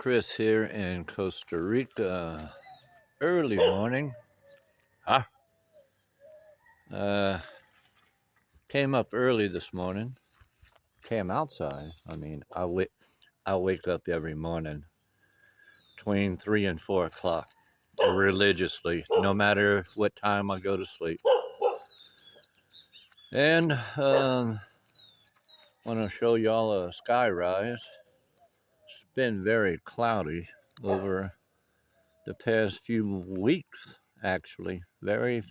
Chris here in Costa Rica. Early morning. Huh? Uh, Came up early this morning. Came outside. I wake up every morning between 3 and 4 o'clock religiously, no matter what time I go to sleep. And want to show y'all a sky rise. It's been very cloudy over the past few weeks, actually. Very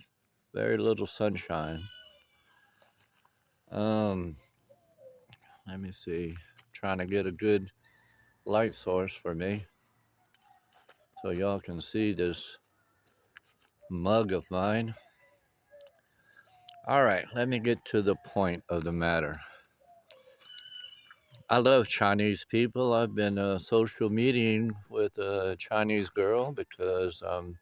little sunshine. Um, Let me see. Trying to get a good light source for me so y'all can see this mug of mine. All right, let me get to the point of the matter. I love Chinese people. I've been social meeting with a Chinese girl because I'm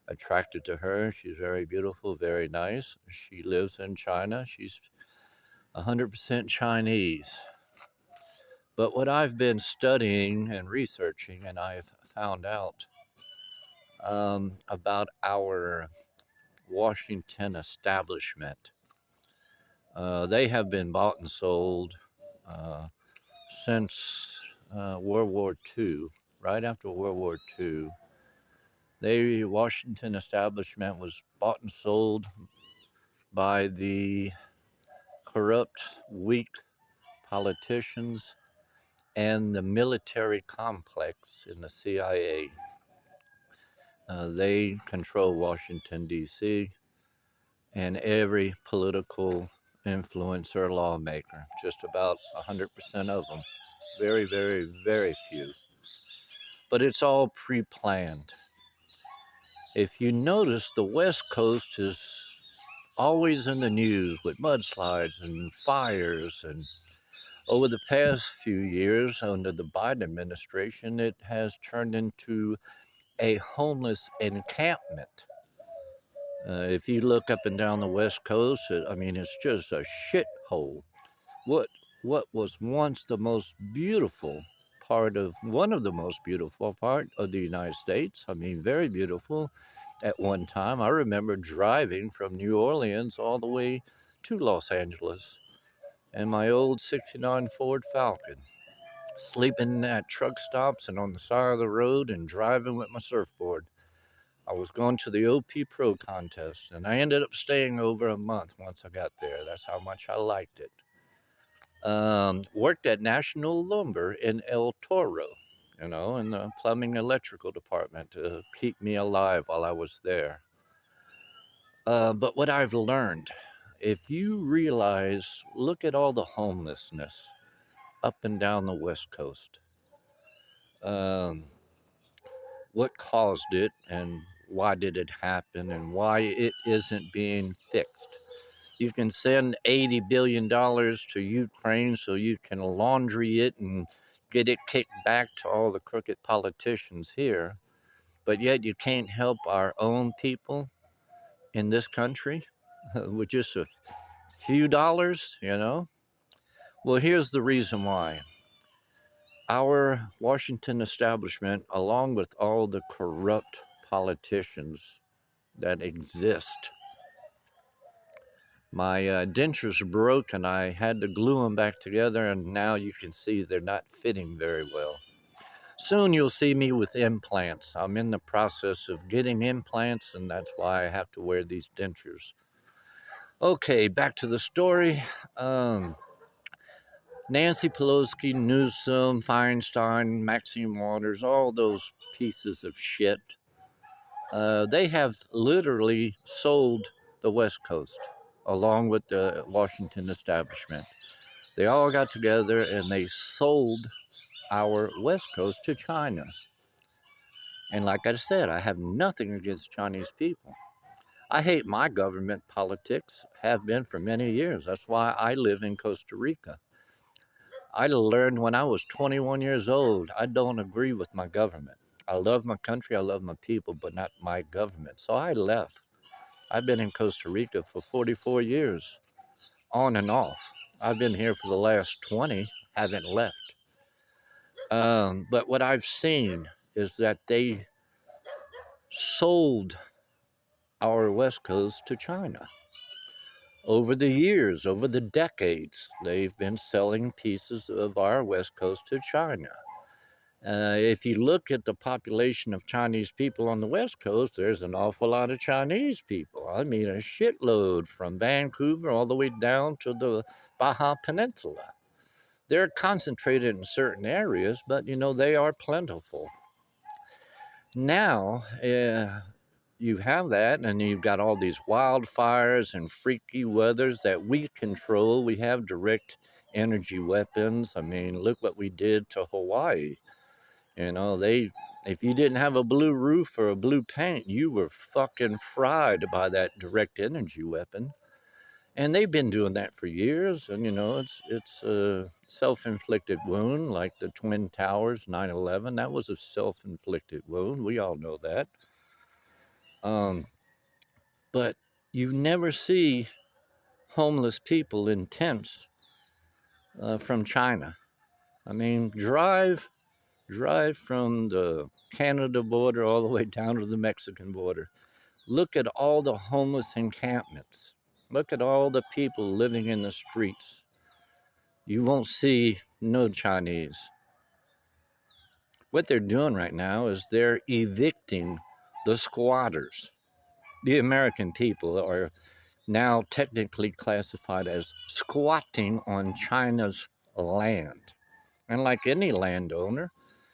attracted to her. She's very beautiful, very nice. She lives in China. She's 100% Chinese. But what I've been studying and researching, and I've found out about our Washington establishment. They have been bought and sold uh, since World War II. Right after World War II, the Washington establishment was bought and sold by the corrupt, weak politicians and the military complex in the CIA. They control Washington, D.C., and every political influencer, lawmaker, just about 100% of them. Very few. But it's all pre planned. If you notice, the West Coast is always in the news with mudslides and fires. And over the past few years, under the Biden administration, it has turned into a homeless encampment. If you look up and down the West Coast, it's just a shithole. What what was once the most beautiful part of one of the most beautiful part of the United States? Very beautiful at one time. I remember driving from New Orleans all the way to Los Angeles in my old '69 Ford Falcon, sleeping at truck stops and on the side of the road and driving with my surfboard. I was going to the OP Pro contest, and I ended up staying over a month once I got there. That's how much I liked it. Worked at National Lumber in El Toro, in the plumbing electrical department to keep me alive while I was there. But what I've learned, if you realize, look at all the homelessness up and down the West Coast. Um, what caused it and why did it happen and why it isn't being fixed. You can send $80 billion to Ukraine so you can laundry it and get it kicked back to all the crooked politicians here, but yet you can't help our own people in this country with just a few dollars. Well, here's the reason why. Our Washington establishment, along with all the corrupt politicians that exist, my dentures broke and I had to glue them back together, and now you can see they're not fitting very well. Soon you'll see me with implants. I'm in the process of getting implants, and that's why I have to wear these dentures. Okay, back to the story. Nancy Pelosi, Newsom, Feinstein, Maxine Waters, all those pieces of shit, they have literally sold the West Coast along with the Washington establishment. They all got together and they sold our West Coast to China. And like I said, I have nothing against Chinese people. I hate my government politics, have been for many years. That's why I live in Costa Rica. I learned when I was 21 years old, I don't agree with my government. I love my country, I love my people, but not my government. So I left. I've been in Costa Rica for 44 years, on and off. I've been here for the last 20, haven't left. But what I've seen is that they sold our West Coast to China. Over the years, over the decades, they've been selling pieces of our West Coast to China. If you look at the population of Chinese people on the West Coast, there's an awful lot of Chinese people. I mean, a shitload from Vancouver all the way down to the Baja Peninsula. They're concentrated in certain areas, but they are plentiful. Now, you have that, and you've got all these wildfires and freaky weathers that we control. We have direct energy weapons. I mean, look what we did to Hawaii. If you didn't have a blue roof or a blue paint, you were fucking fried by that direct energy weapon. And they've been doing that for years. And, it's a self-inflicted wound, like the Twin Towers, 9/11. That was a self-inflicted wound. We all know that. But you never see homeless people in tents from China. I mean, drive from the Canada border all the way down to the Mexican border. Look at all the homeless encampments. Look at all the people living in the streets. You won't see no Chinese. What they're doing right now is they're evicting the squatters. The American people are now technically classified as squatting on China's land. And like any landowner,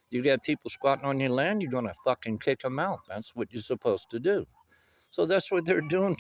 you got people squatting on your land, you're going to fucking kick them out. That's what you're supposed to do. So that's what they're doing